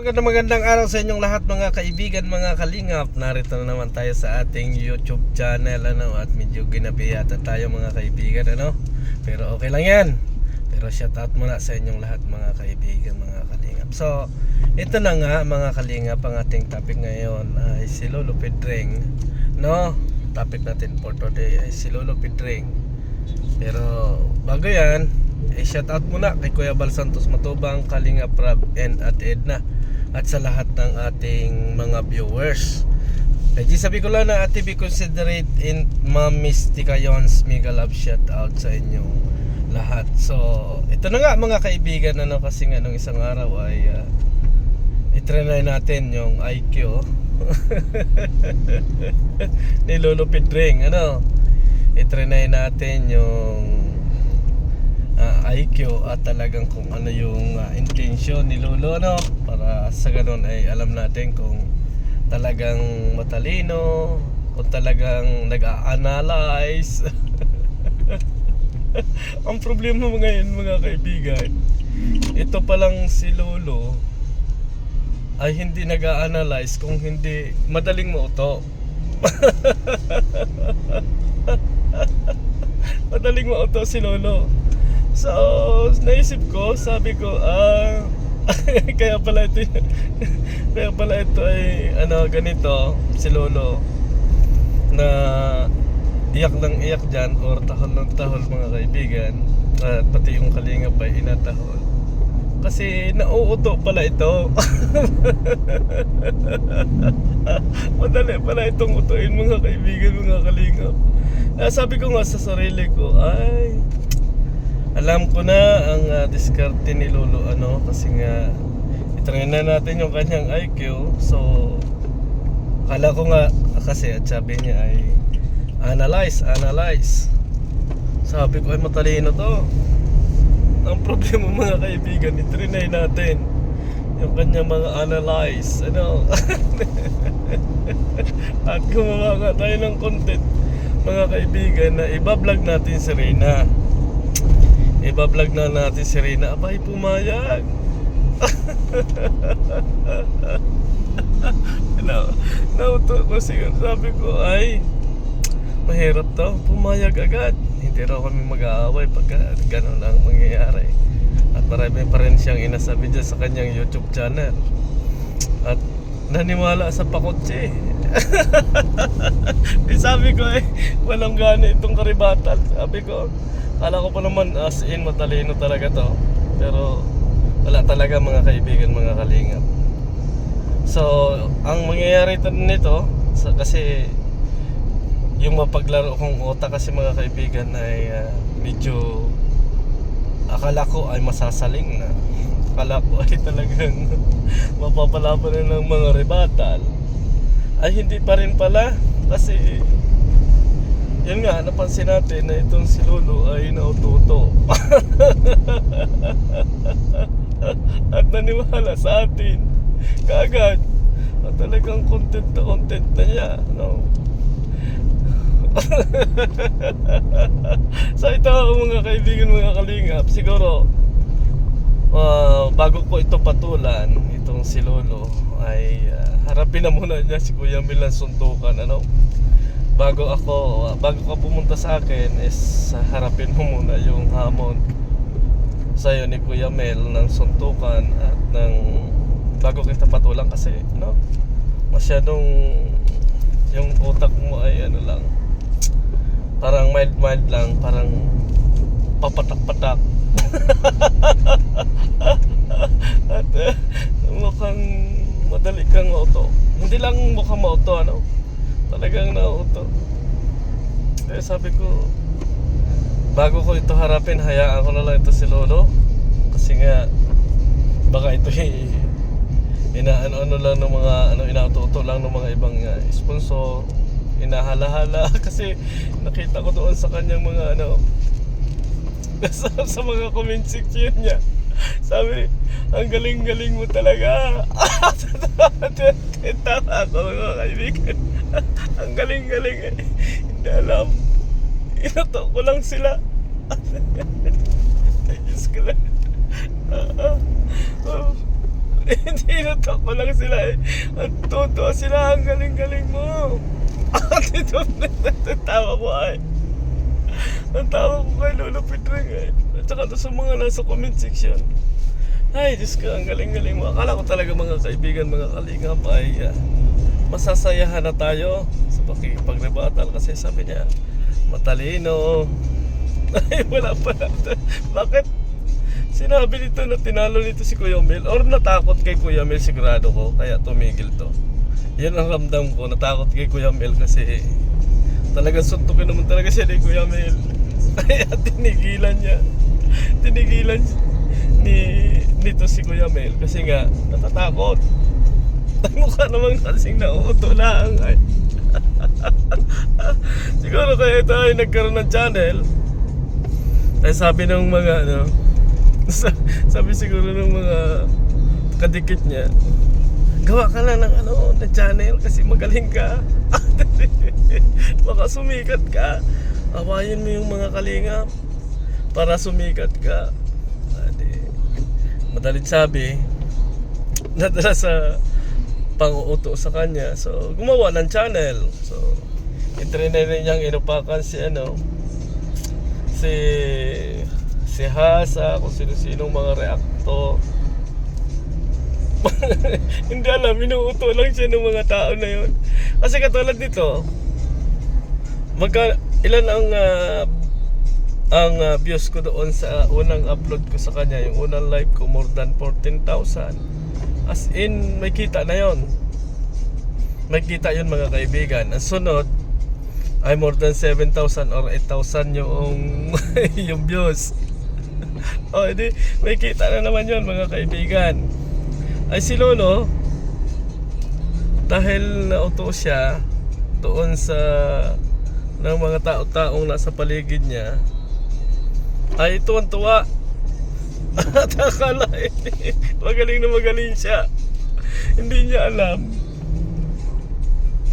Magandang araw sa inyong lahat mga kaibigan, mga kalingap. Narito na naman tayo sa ating YouTube channel at medyo ginabi yata tayo mga kaibigan pero okay lang yan. Pero shout out muna sa inyong lahat mga kaibigan, mga kalingap. So ito na nga mga kalingap, ang ating topic ngayon ay si Lolo Pedring. Topic natin for today ay si Lolo Pedring. Pero bago yan, shout out muna kay Kuya Bal Santos Matubang, Kalingap Rab, and Ate Edna, at sa lahat ng ating mga viewers. Kaya sabi ko lang na Ate be considerate in Ma'am Mystica Yons, mega love shout out sa inyong lahat. So ito na nga mga kaibigan, kasi nga nung isang araw ay itrinay natin yung IQ ni Lolo Pedring. Itrinay natin yung IQ at talagang kung ano yung intention ni Lolo, para sa ganun ay alam natin kung talagang matalino, kung talagang nag-a-analyze. Ang problema mo ngayon mga kaibigan, ito palang si Lolo ay hindi nag-a-analyze kung hindi madaling mauto. Madaling mauto si Lolo. So naisip ko, sabi ko kaya pala ito ay ganito si Lolo, na iyak ng iyak dyan or tahol ng tahol mga kaibigan, at pati yung kalingap ay inatahol kasi nauuto pala ito. Madali pala itong utuin mga kaibigan, mga kalingap. Sabi ko nga sa sarili ko, ay alam ko na ang diskarte ni Lolo, kasi nga itry na natin yung kanyang IQ. So akala ko nga kasi at sabi niya ay analyze. Sabi ko ay matalino to. Ang problema mga kaibigan, itrinay natin yung kanyang mga analyze, at gumawa nga tayo ng content mga kaibigan na ibablog natin si Reyna. Ibablog na natin si Reyna. Abay, pumayag. Nauto ko siguro. Sabi ko ay mahirap to, pumayag agad. Hindi raw kami mag-aaway pagka gano'n ang mangyayari. At marami pa rin siyang inasabi dyan sa kanyang YouTube channel. At naniwala sa pakotse. Sabi ko walang gana itong karibatan. Sabi ko, kala ko pa naman as in matalino talaga to, pero wala talaga mga kaibigan, mga kalingap. So ang mangyayari nito kasi yung mapaglaro kong utak kasi mga kaibigan ay medyo akala ko ay masasaling na, akala ko ay talagang mapapalaban na ng mga rebatal, ay hindi pa rin pala. Kasi yun nga, napansin natin na itong si Lolo ay naututo at naniwala sa atin kaagad at talagang content na niya, So ito mga kaibigan, mga kalingap, siguro bago ko ito patulan, itong si Lolo ay harapin na muna niya si Kuya Milan suntukan. Bago ka pumunta sa akin is harapin mo muna yung hamon sa'yo ni Kuya Mel ng suntukan at ng bago kita patulang, kasi masyadong yung utak mo ay lang, parang mild lang, parang papatak-patak. At mukhang madali kang mauto. Hindi lang mukhang mauto, talagang nauto. Kaya sabi ko, bago ko ito harapin, hayaan ko na lang ito si Lolo. Kasi nga baka ito inaano lang ng mga inauto lang ng mga ibang sponsor, inahala-hala. Kasi nakita ko doon sa kanyang mga sa mga comment section niya, sabi, ang galing-galing mo talaga. Tama ako mga kaibigan. Ang galing-galing hindi alam, inato ko lang sila. Diyos ko lang. Hindi ko lang sila eh. Ang totoo sila, ang galing-galing mo. At ito, tawa ko ay. Ang tawa ko kay Lolo Pedring eh. At saka doon sa mga nasa comment section. Ay, Diyos ko, ang galing-galing mo. Akala ko talaga mga kaibigan, mga kalingap ay masasayahan na tayo sa pakikipag-rebuttal kasi sabi niya, matalino. Ay, wala pala. Bakit? Sinabi nito na tinalo nito si Kuya Mel or natakot kay Kuya Mel, sigurado ko, kaya tumigil to. Yan ang ramdam ko, natakot kay Kuya Mel kasi talagang suntukin naman talaga siya ni Kuya Mel. Kaya tinigilan nito si Kuya Mel kasi nga natatakot. Mukha naman kasing nauuto lang ay. Siguro kaya ito ay nagkaroon ng channel ay sabi ng mga sabi siguro ng mga kadikit niya, gawa ka na ng ng channel kasi magaling ka. Baka sumikat ka, awayin mo yung mga kalingap para sumikat ka. Madalit sabi, nadala sa pang-uuto sa kanya, so gumawa ng channel. So itinry niyang inupakan si Hasa, kung sino-sinong mga reactor. Hindi alam, minuuto lang siya ng mga tao na yun. Kasi katulad nito, ilan ang views ko doon sa unang upload ko sa kanya, yung unang live ko, more than 14,000. As in, may kita na yon. May kita yun mga kaibigan. Ang sunod ay more than 7,000 or 8,000 yung views. O, edi, may kita na naman yun mga kaibigan. Ay si Lolo, dahil nauto siya doon sa ng mga tao-taong nasa paligid niya, ay tuwan-tuwa. At akala magaling na magaling siya. Hindi niya alam,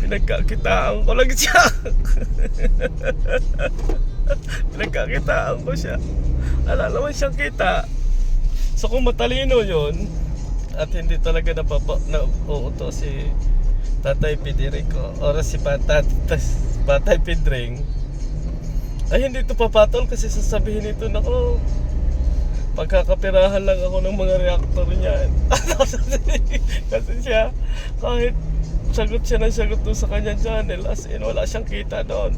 pinagkakitaan ko lang siya. Pinagkakitaan ko siya. Wala naman siyang kita. So kung matalino yun at hindi talaga nauuto si Tatay Federico o si Tatay Pedring, ay hindi ito papatol kasi sasabihin nito, nako, pagkakapirahan lang ako ng mga reactor niyan. Kasi siya, kahit sagot siya ng sagot doon sa kanyang channel, as in wala siyang kita doon.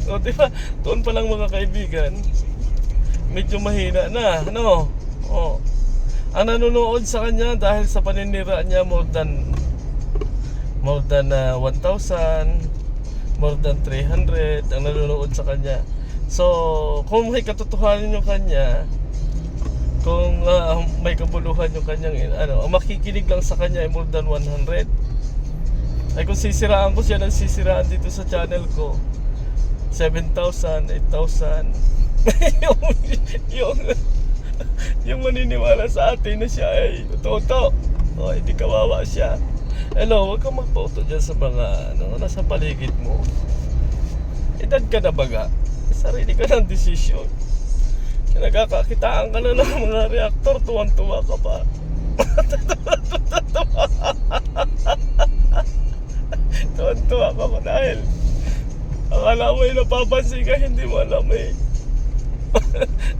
So diba, doon pa lang mga kaibigan, medyo mahina na, Oh. Ang nanonood sa kanya dahil sa paninira niya more than 1,000, more than 300 ang nanonood sa kanya. So, kung may katotohanan yung kanya, kung may kabuluhan yung kanyang ang makikinig lang sa kanya ay more than 100. Ay kung sisiraan ko siya ng sisiraan dito sa channel ko, 7,000, 8,000. yung maniniwala sa atin na siya ay totoo. O, hindi kawawa siya. Hello, huwag kang magpauto dyan sa mga nasa paligid mo. Edad ka na baga, sarili ka ng desisyon. Nagkakakitaan ka na ng mga reactor, tuwan-tuwa ka pa. Tuwan-tuwa ka pa dahil akala mo yung napapansin ka, hindi mo alam eh.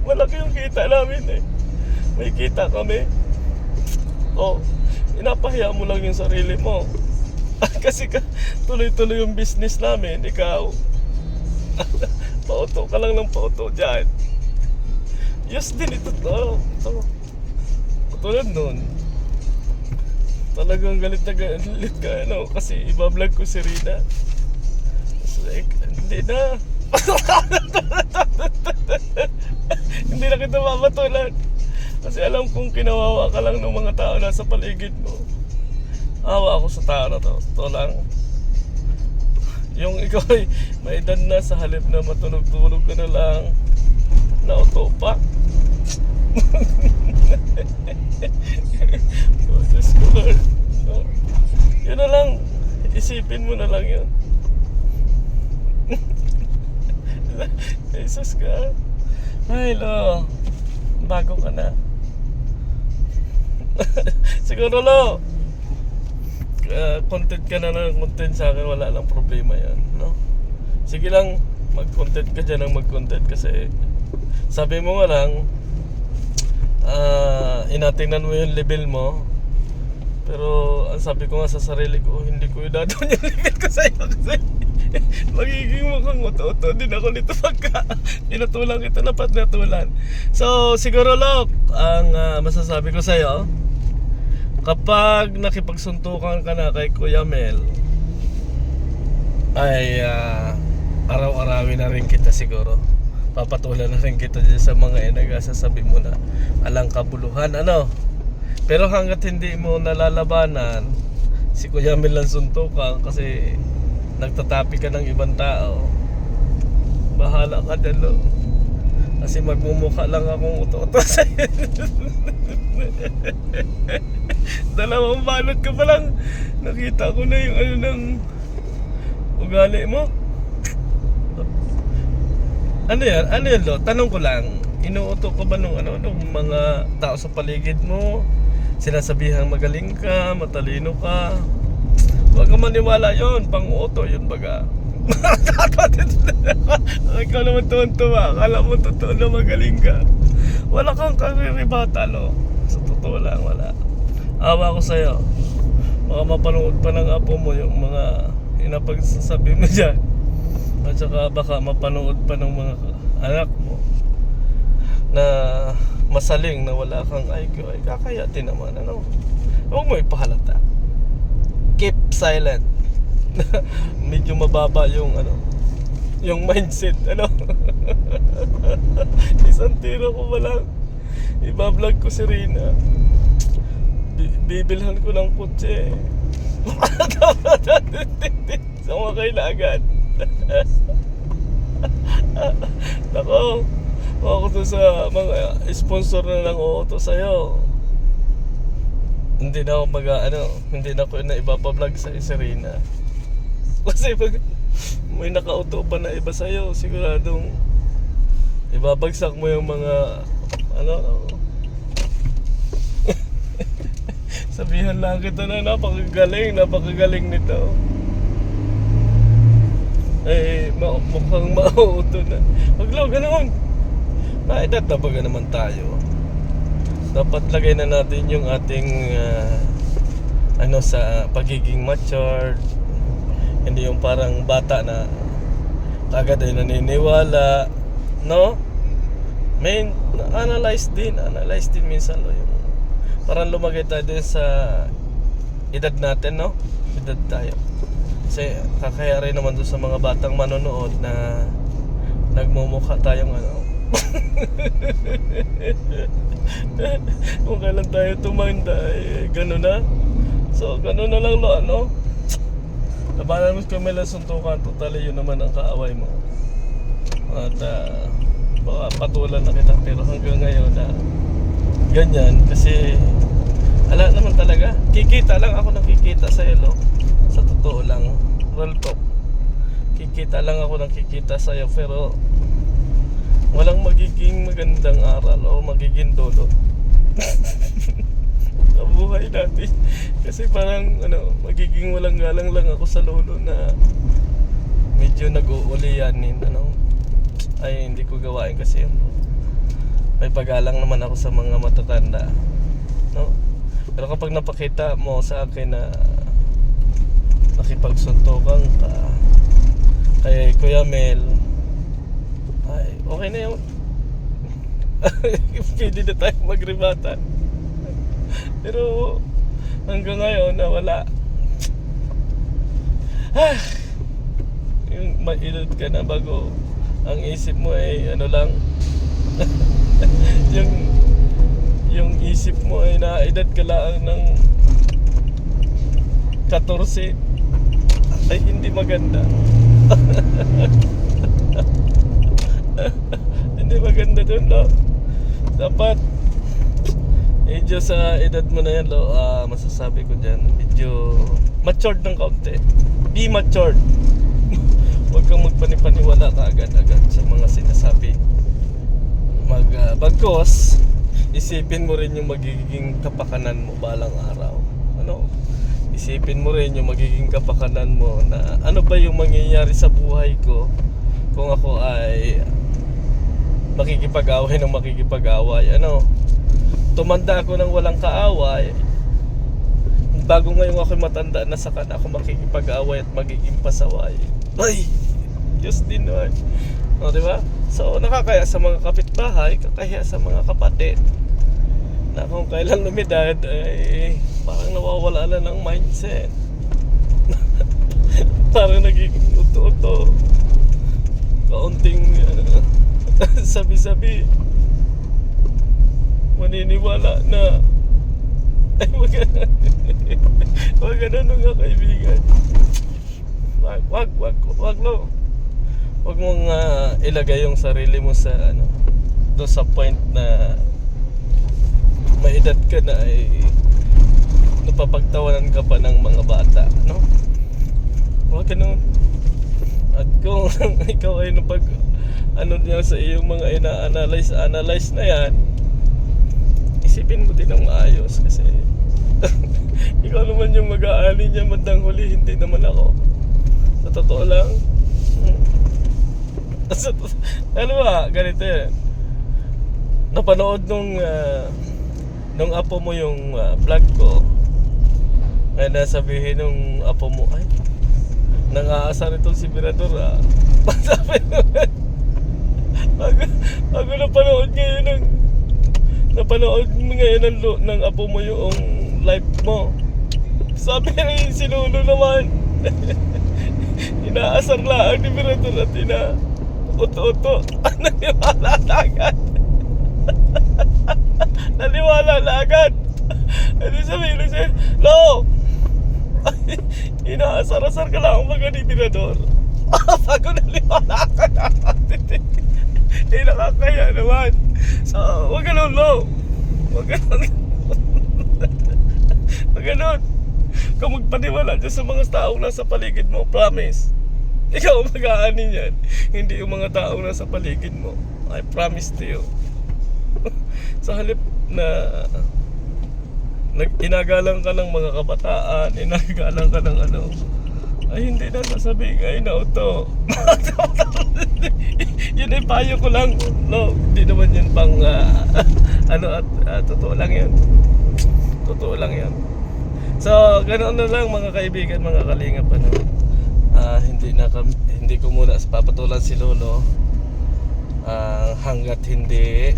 Malaki yung kita namin eh. May kita kami. Inapahiya mo lang yung sarili mo. Kasi tuloy-tuloy yung business namin. Ikaw, pauto ka lang ng pauto dyan. Yes din ito to. Tulad nun, talagang galit na galit ka kasi ibablog ko si Rina. So, hindi na. Hindi na kita mapatulan kasi alam kong kinawawa ka lang ng mga tao na sa paligid mo. Awa ako sa tao na to. Ito lang, yung ikaw ay may edad na, sa halip na matulog-tulog ka na lang, nauto pa. Oh, Diyos ko Lord. Yun na lang, isipin mo na lang yun. Jesus ka. Ay lo, bago ka na. Siguro lo, content ka na ng content sa akin, wala lang problema yan, no? Sige lang, mag-content ka dyan ng mag-content kasi sabi mo nga lang, inatingnan mo yung level mo. Pero ang sabi ko nga sa sarili ko, hindi ko idadon yung level ko sa'yo kasi magiging mukhang uto-uto din ako nito pagka inutulang ito na pat natulan. So siguro Lok, ang masasabi ko sa'yo, kapag nakipagsuntukan ka na kay Kuya Mel, ay araw-arawin na rin kita siguro. Papatulan na rin kita dyan sa mga nagsasabi mo na alang kabuluhan, ano. Pero hanggat hindi mo nalalabanan, si Kuya Mel lang suntukan kasi nagtatapi ka ng ibang tao, bahala ka dyan, lo. Kasi magmumukha lang akong uto-uto sa'yo. Dalawang balot ka pa lang, nakita ko na yung ano ng ugali mo. Ano yan? Ano yan, lo? Tanong ko lang, inuuto ko ba nung mga tao sa paligid mo? Sinasabihang magaling ka, matalino ka. Huwag ka maniwala yun, pang-uto yun baga. Ikaw naman tuwan-tuwa, akala mo totoo na magaling ka. Wala kang kariribata, lo. Sa totoo lang, wala. Awa ko sa'yo. Baka mapanood pa ng apo mo yung mga inapagsasabi mo dyan. At saka baka mapanood pa ng mga anak mo na masaling na wala kang IQ, ay kakayatin naman, ano. Huwag mo ipahalata. Keep silent. Medyo mababa yung yung mindset, ano. Isang tiro ko ba lang, ibablog ko si Rina, bibilhan ko ng kutse sa mga kailangan. Nako, ako to sa mga sponsor na lang to sa'yo. Hindi na ako hindi na ako na ipapablog sa Serena. Kasi pag may nakauto pa na iba sa'yo, siguradong ibabagsak mo yung mga sabihan lang kita na napakagaling nito. Eh, mukhang mauuto na. Wag lang, ganoon. Naedad na baga naman tayo. Dapat lagay na natin yung ating sa pagiging matured. Hindi yung parang bata na kagad ay naniniwala, no? May analyze din minsan, lo, yung parang lumagay tayo din sa edad natin, no? Edad tayo. Kasi kakaya rin naman doon sa mga batang manonood na nagmumukha tayong kung kailan tayo tumanda, gano'n na. So gano'n na lang, lo, labanan mo kami lang suntukan, totally yun naman ang kaaway mo. At baka patulan na kita, pero hanggang ngayon ganyan, kasi ala naman talaga, kikita lang ako nakikita sa'yo, lo. Sa totoo lang, real talk, kikita lang ako nakikita sa'yo, pero walang magiging magandang aral o magiging dulot sa buhay natin. Kasi parang magiging walang galang lang ako sa lolo na medyo nag-uulianin, ay hindi ko gawain kasi may pagalang naman ako sa mga matatanda, no? Pero kapag napakita mo sa akin na nakipagsuntukan ka kay Kuya Mel, ay okay na yun. Pwede na tayo magribatan. Pero hanggang ngayon na wala. Yung mailot ka na bago ang isip mo ay lang. yung isip mo ay naedad ka lang ng 14, ay hindi maganda. Hindi maganda dun, lo. Dapat medyo sa edad mo na yan, lo, masasabi ko dyan, medyo matured ng kaunti. Be matured. Huwag kang magpanipaniwala ka agad-agad sa mga sinasabi. Bagkos isipin mo rin yung magiging kapakanan mo balang araw. Ano? Isipin mo rin yung magiging kapakanan mo na ano ba yung mangyayari sa buhay ko kung ako ay makikipag-away ng makikipag-away. Ano? Tumanda ako ng walang kaaway. Bago ngayon ako matanda na saka na ako makikipag-away at magiging pasaway. Ay! Diyos din naman. O, diba? So, nakakaya sa mga kapitbahay, kakaya sa mga kapatid. Na kung kailan lumidad, ay parang nawawala na ng mindset. Parang nagiging uto-uto. Kaunting sabi-sabi. Maniniwala na ay wag ganun nga kaibigan. Wag lo. Wag mong ilagay yung sarili mo sa do sa point na may edad ka na ay napapagtawanan ka pa ng mga bata, no? Wag ganun. At kung ikaw ay napag niya sa iyong mga ina-analyze na yan, isipin mo din ng maayos kasi ikaw naman yung mag-aani niya bandang huli, hindi naman ako. Sa totoo lang. Ano ba, ganito yan. Napanood nung apo mo yung vlog ko. Kaya nasabihin nung apo mo, ay, nang-aasar itong si Mirador Sabi naman, bago napanood ngayon ng apo mo yung live mo. Sabi rin si Lolo naman inaasar lang ni Mirador at uto-uto. Naniwala na agad. Naniwala na agad. Hindi sabihin siya, Lo! Inaasar-asar ka lang mga ni Mirador. Bago naniwala ka na. Hindi nakakaya naman. So, wag ganun, Lo. Wag ganun. Wag ganun. Kung magpaniwala dyan sa mga taong nasa paligid mo, promise. Ikaw ang mag-aani niyan, hindi yung mga taong nasa paligid mo. I promise to you. Sa halip na inagalang ka ng mga kabataan, inagalang ka ng ay hindi na sasabihin, ay nauto. Yun ay payo ko lang. No, hindi naman yun pang totoo lang yan. Totoo lang yan. So, ganoon na lang mga kaibigan, mga kalingap, hindi ko muna papatulan si Lolo hanggat hindi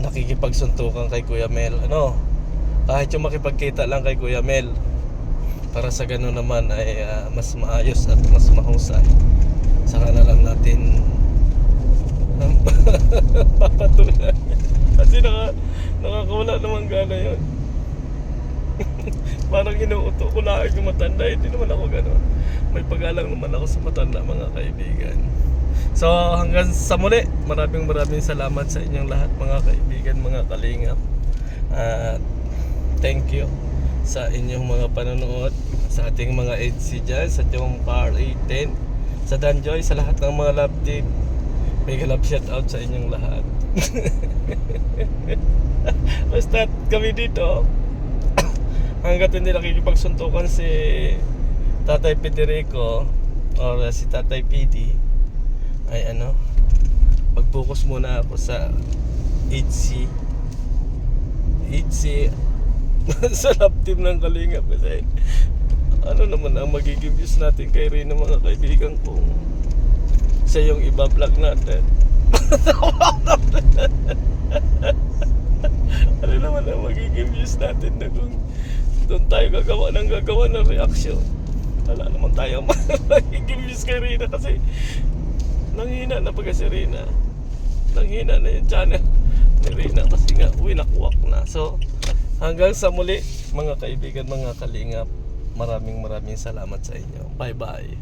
nakikipagsuntukan kay Kuya Mel. Kahit yung makipagkita lang kay Kuya Mel, para sa gano'n naman ay mas maayos at mas mahusay. Saka na lang natin papatulan. Kasi nakakawala naman gana yun. Parang inuuto ko lang yung matanda. Hindi naman ako gano'n. May pagalang naman ako sa matanda, mga kaibigan. So hanggang sa muli, maraming salamat sa inyong lahat, mga kaibigan, mga kalingap. Thank you sa inyong mga panonood, sa ating mga EDC dyan, sa Jong Par 18, sa Danjoy, sa lahat ng mga love team. Mega love shout out sa inyong lahat. Basta kami dito, hanggat hindi nakikipagsuntukan si Tatay Federico or si Tatay PD, ay mag-focus muna ako sa HC sa love team ng Kalingap. Kasi naman ang magiging views natin kay Rina, mga kaibigan, kung sa yung iba vlog natin. Ano naman ang magiging views natin na kung doon tayo gagawa ng reaction. Wala naman tayo magiging views kay Rina kasi nanghina na pagka si Rina. Nanghina na yung channel ni Rina kasi nga winakwak na. So hanggang sa muli, mga kaibigan, mga kalingap, maraming salamat sa inyo. Bye bye.